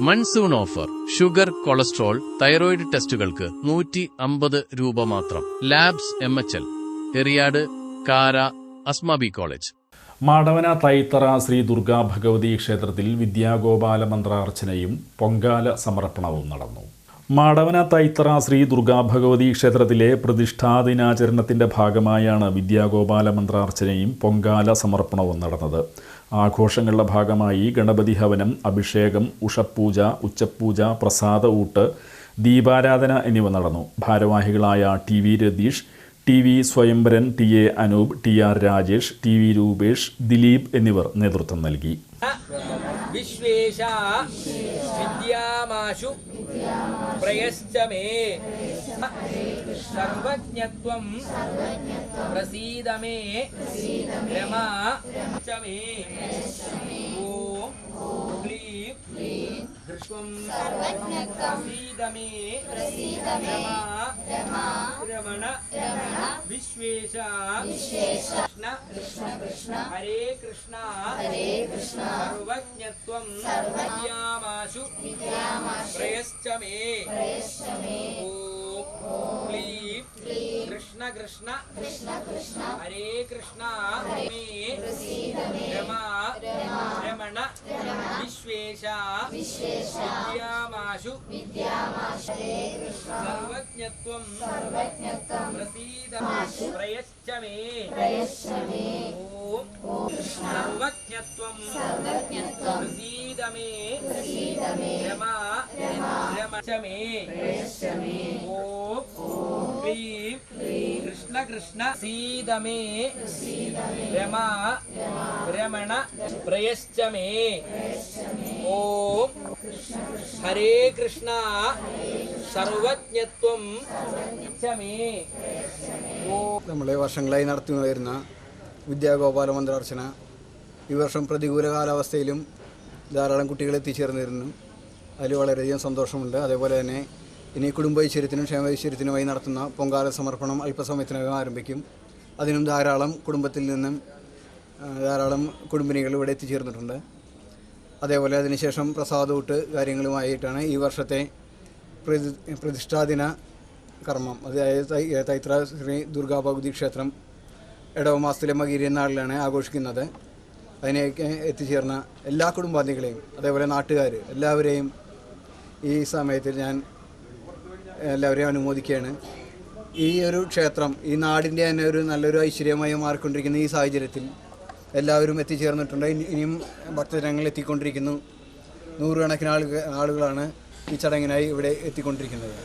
Monsoon offer. Sugar, cholesterol, thyroid ടെസ്റ്റുകൾക്ക് 150 രൂപ മാത്രം. Labs MHL, Eriyad, Kara, Asmabi college. Madavana Thaithara Shri Durga Bhagavathi ക്ഷേത്രത്തിൽ വിദ്യാഗോപാല മന്ത്രാർച്ചനയും പൊങ്കാല സമർപ്പണവും നടന്നു. മാടവന തൈത്തറ ശ്രീ ദുർഗാ ഭഗവതി ക്ഷേത്രത്തിലെ പ്രതിഷ്ഠാദിനാചരണത്തിന്റെ ഭാഗമായാണ് വിദ്യാഗോപാല മന്ത്രാർച്ചനയും പൊങ്കാല സമർപ്പണവും നടന്നത്. ആഘോഷങ്ങളുടെ ഭാഗമായി ഗണപതി ഹവനം, അഭിഷേകം, ഉഷപ്പൂജ, ഉച്ചപ്പൂജ, പ്രസാദ ഊട്ട്, ദീപാരാധന എന്നിവ നടന്നു. ഭാരവാഹികളായ TV Ratheesh, TV Swayamvaran, TA Anoop, TR Rajesh, TV Rupesh, Dileep എന്നിവർ നേതൃത്വം നൽകി. വിശ്വേശ വിദ്യാമാശു പ്രയശ്ചമേ സർവജ്ഞത്വം പ്രസീദമേ രമാ ചമേ ഓം ക്ലീം ഹൃഷ്വം പ്രസീദമേ രമാ രമണ വിശ്വേശ കൃഷ്ണ ഹരേ കൃഷ്ണ സർവജ്ഞത്വം വിദ്യാമാശു പ്രയശ്ചമേ ഓം ക്ലീം കൃഷ്ണ ഹരേ കൃഷ്ണ രമാ രമണ വിശ്വേശ വിദ്യാമാശു സർവജ്ഞത്വം പ്രസീദ പ്രയശ്ചമേ ഓം സർവജ്ഞത്വം പ്രസീദമേ രമാ രമണ ഓം ക്ലീം കൃഷ്ണ സീദമേ രമാ രമണ പ്രയശ്ചമേ ഓം ഹരേ കൃഷ്ണ സർവജ്ഞത്വം ചമേ. നമ്മളെ വർഷങ്ങളായി നടത്തി വരുന്ന വിദ്യാഗോപാല മന്ത്രാർച്ചന ഈ വർഷം പ്രതികൂല കാലാവസ്ഥയിലും ധാരാളം കുട്ടികൾ എത്തിച്ചേർന്നിരുന്നു. അതിൽ വളരെയധികം സന്തോഷമുണ്ട്. അതേപോലെ തന്നെ ഇനി കുടുംബൈശ്വര്യത്തിനും ക്ഷേമൈശ്വര്യത്തിനുമായി നടത്തുന്ന പൊങ്കാല സമർപ്പണം അല്പസമയത്തിനകം ആരംഭിക്കും. അതിനും ധാരാളം കുടുംബത്തിൽ നിന്നും ധാരാളം കുടുംബിനികൾ ഇവിടെ എത്തിച്ചേർന്നിട്ടുണ്ട്. അതേപോലെ അതിനുശേഷം പ്രസാദൂട്ട് കാര്യങ്ങളുമായിട്ടാണ് ഈ വർഷത്തെ പ്രതിഷ്ഠാദിന കർമ്മം, അതായത് തൈത്ര ശ്രീ ദുർഗാ ഭഗവതി ക്ഷേത്രം ഇടവമാസത്തിലെ മകീരിയ നാളിലാണ് ആഘോഷിക്കുന്നത്. അതിനേക്ക് എത്തിച്ചേർന്ന എല്ലാ കുടുംബാംഗങ്ങളെയും അതേപോലെ നാട്ടുകാർ എല്ലാവരെയും ഈ സമയത്തിൽ ഞാൻ എല്ലാവരെയും അനുമോദിക്കുകയാണ്. ഈ ഒരു ക്ഷേത്രം ഈ നാടിൻ്റെ തന്നെ ഒരു നല്ലൊരു ഐശ്വര്യമായി മാറിക്കൊണ്ടിരിക്കുന്ന ഈ സാഹചര്യത്തിൽ എല്ലാവരും എത്തിച്ചേർന്നിട്ടുണ്ട്. ഇനിയും ഭക്തജനങ്ങൾ എത്തിക്കൊണ്ടിരിക്കുന്നു. നൂറുകണക്കിന് ആളുകളാണ് ഈ ചടങ്ങിനായി ഇവിടെ എത്തിക്കൊണ്ടിരിക്കുന്നത്.